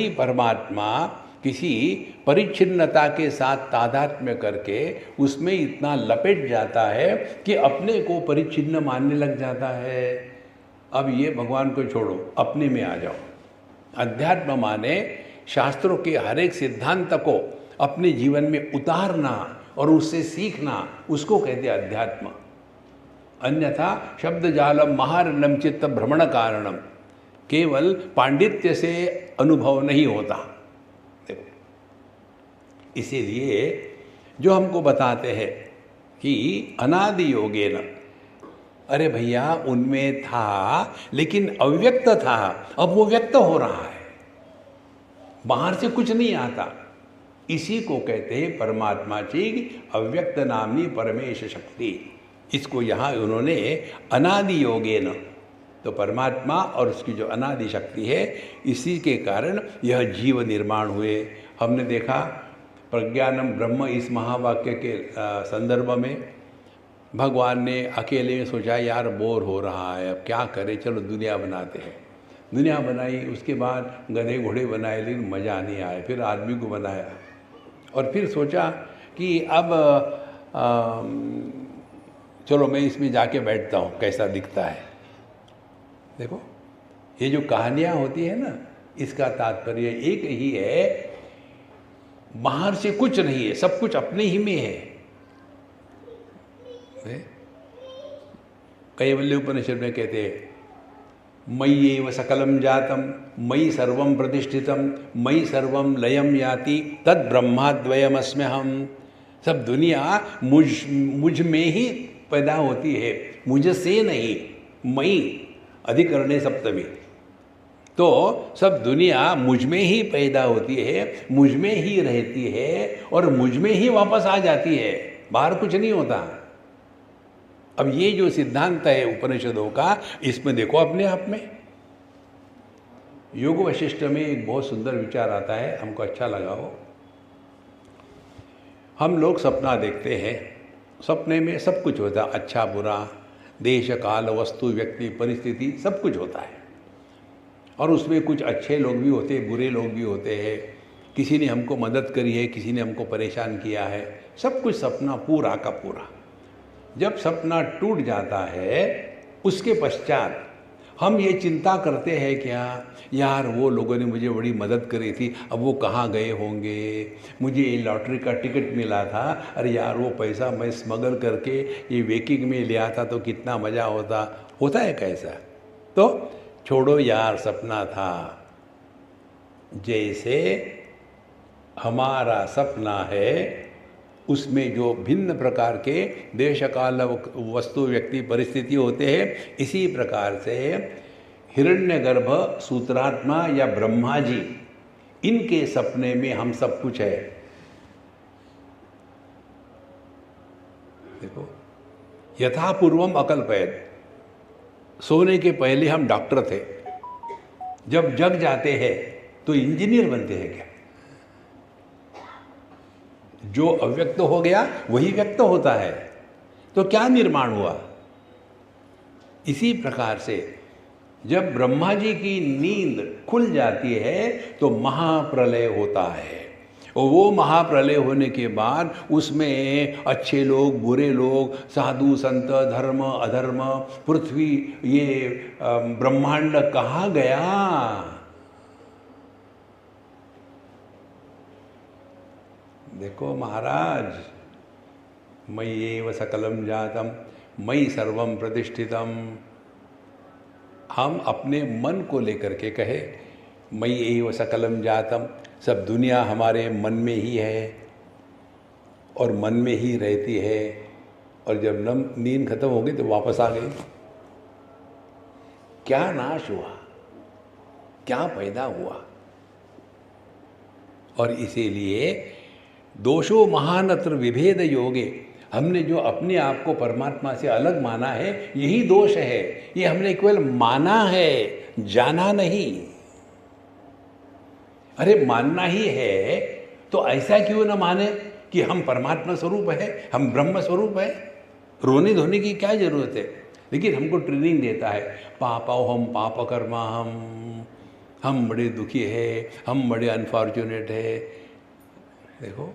ही परमात्मा किसी परिच्छिन्नता के साथ तादात्म्य करके उसमें इतना लपेट जाता है कि अपने को परिच्छिन्न मानने लग जाता है। अब ये भगवान को छोड़ो, अपने में आ जाओ। अध्यात्म माने शास्त्रों के हर एक सिद्धांत को अपने जीवन में उतारना और उससे सीखना, उसको कहते हैं अध्यात्म। अन्यथा शब्द जालम महारण्यम चित्त भ्रमण कारणम, केवल पांडित्य से अनुभव नहीं होता। देखो, इसीलिए जो हमको बताते हैं कि अनादि योगेन, अरे भैया उनमें था लेकिन अव्यक्त था, अब वो व्यक्त हो रहा है, बाहर से कुछ नहीं आता। इसी को कहते हैं परमात्मा की अव्यक्त नामनी परमेश शक्ति। इसको यहाँ उन्होंने अनादि योगेन, तो परमात्मा और उसकी जो अनादि शक्ति है, इसी के कारण यह जीव निर्माण हुए। हमने देखा प्रज्ञानम ब्रह्म इस महावाक्य के संदर्भ में भगवान ने अकेले में सोचा यार बोर हो रहा है, अब क्या करें, चलो दुनिया बनाते हैं। दुनिया बनाई, उसके बाद गधे घोड़े बनाए, लेकिन मज़ा नहीं आया। फिर आदमी को बनाया और फिर सोचा कि अब चलो मैं इसमें जाके बैठता हूँ, कैसा दिखता है। देखो, ये जो कहानियाँ होती है ना, इसका तात्पर्य एक ही है, बाहर से कुछ नहीं है, सब कुछ अपने ही में है। कैवल्य उपनिषद में कहते हैं मयि एव सकलम जातम मयि सर्वम प्रतिष्ठितम मयि सर्वम लयम याति तद ब्रह्माद्वयमस्म्यहम। सब दुनिया मुझ में ही पैदा होती है, मुझसे नहीं। मयि अधिकरणे सप्तमी, तो सब दुनिया मुझ में ही पैदा होती है, मुझ में ही रहती है और मुझ में ही वापस आ जाती है, बाहर कुछ नहीं होता। अब ये जो सिद्धांत है उपनिषदों का, इसमें देखो अपने आप में। योग वशिष्ठ में एक बहुत सुंदर विचार आता है, हमको अच्छा लगा वो। हम लोग सपना देखते हैं, सपने में सब कुछ होता है, अच्छा बुरा, देश काल वस्तु व्यक्ति परिस्थिति सब कुछ होता है। और उसमें कुछ अच्छे लोग भी होते हैं, बुरे लोग भी होते हैं। किसी ने हमको मदद करी है, किसी ने हमको परेशान किया है, सब कुछ सपना पूरा का पूरा। जब सपना टूट जाता है, उसके पश्चात हम ये चिंता करते हैं क्या, यार वो लोगों ने मुझे बड़ी मदद करी थी, अब वो कहाँ गए होंगे, मुझे ये लॉटरी का टिकट मिला था, अरे यार वो पैसा मैं स्मगल करके ये वेकिंग में ले आता तो कितना मज़ा होता है कैसा। तो छोड़ो यार, सपना था। जैसे हमारा सपना है, उसमें जो भिन्न प्रकार के देश काल वस्तु व्यक्ति परिस्थिति होते हैं, इसी प्रकार से हिरण्यगर्भ सूत्रात्मा या ब्रह्मा जी, इनके सपने में हम सब कुछ है। देखो, यथा पूर्वम अकल्पयत, सोने के पहले हम डॉक्टर थे, जब जग जाते हैं तो इंजीनियर बनते हैं क्या? जो अव्यक्त हो गया वही व्यक्त होता है, तो क्या निर्माण हुआ? इसी प्रकार से जब ब्रह्मा जी की नींद खुल जाती है तो महाप्रलय होता है, और वो महाप्रलय होने के बाद उसमें अच्छे लोग, बुरे लोग, साधु संत, धर्म अधर्म, पृथ्वी, ये ब्रह्मांड कहाँ गया? देखो महाराज, मयि एव सकलम जातम मयि सर्वम प्रतिष्ठितम। हम अपने मन को लेकर के कहे मयि एव सकलम जातम, सब दुनिया हमारे मन में ही है और मन में ही रहती है, और जब नींद खत्म हो गई तो वापस आ गई। क्या नाश हुआ, क्या पैदा हुआ? और इसीलिए दोषो महानत्र विभेद योगे, हमने जो अपने आप को परमात्मा से अलग माना है, यही दोष है। ये हमने केवल माना है, जाना नहीं। अरे मानना ही है तो ऐसा क्यों न माने कि हम परमात्मा स्वरूप है, हम ब्रह्म स्वरूप है। रोने धोने की क्या जरूरत है? लेकिन हमको ट्रेनिंग देता है, पापाओ हम पाप कर्मा हम, हम बड़े दुखी है, हम बड़े अनफॉर्चुनेट है। देखो,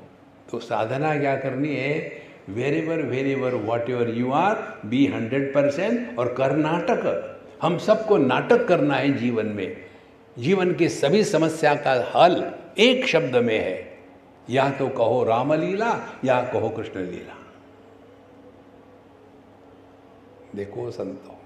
तो साधना क्या करनी है? Wherever whatever you are, be 100% और कर नाटक। हम सबको नाटक करना है जीवन में। जीवन की सभी समस्या का हल एक शब्द में है, या तो कहो रामलीला या कहो कृष्ण लीला। देखो संतो,